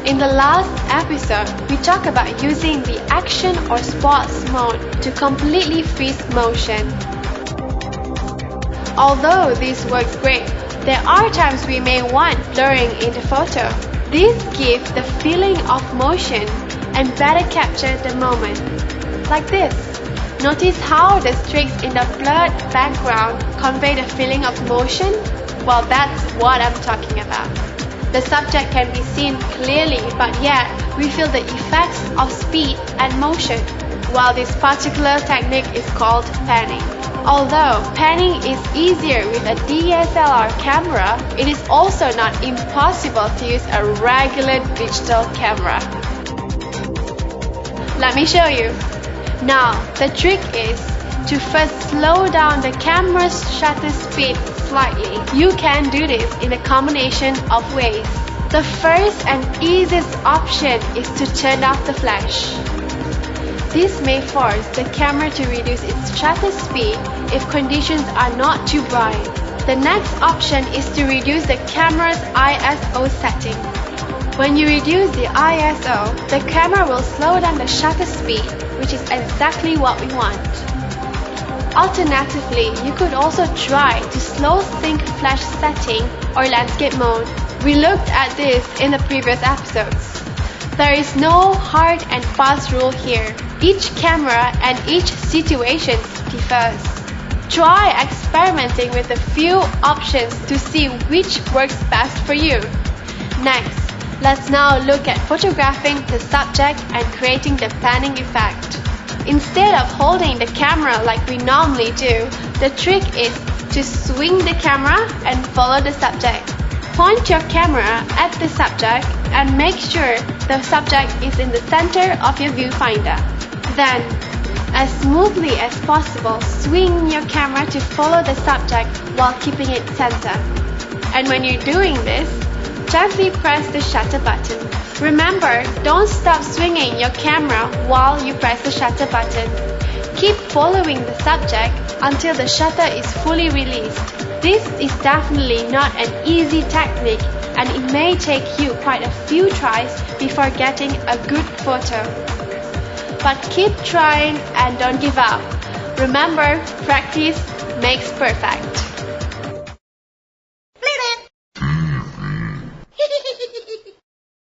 In the last episode, we talked about using the action or sports mode to completely freeze motion. Although this works great, there are times we may want blurring in the photo. This gives the feeling of motion and better capture the moment. Like this. Notice how the streaks in the blurred background convey the feeling of motion? Well, that's what I'm talking about. The subject can be seen clearly, but yet we feel the effects of speed and motion, while this particular technique is called panning. Although panning is easier with a DSLR camera, it is also not impossible to use a regular digital camera. Let me show you. Now, the trick is to first slow down the camera's shutter speed slightly. You can do this in a combination of ways. The first and easiest option is to turn off the flash. This may force the camera to reduce its shutter speed if conditions are not too bright. The next option is to reduce the camera's ISO setting. When you reduce the ISO, the camera will slow down the shutter speed, which is exactly what we want. Alternatively, you could also try to slow sync flash setting or landscape mode. We looked at this in the previous episodes. There is no hard and fast rule here. Each camera and each situation differs. Try experimenting with a few options to see which works best for you. Next, let's now look at photographing the subject and creating the panning effect. Instead of holding the camera like we normally do, the trick is to swing the camera and follow the subject. Point your camera at the subject and make sure the subject is in the center of your viewfinder. Then, as smoothly as possible, swing your camera to follow the subject while keeping it centered. And when you're doing this, gently press the shutter button. Remember, don't stop swinging your camera while you press the shutter button. Keep following the subject until the shutter is fully released. This is definitely not an easy technique, and it may take you quite a few tries before getting a good photo. But keep trying and don't give up. Remember, practice makes perfect.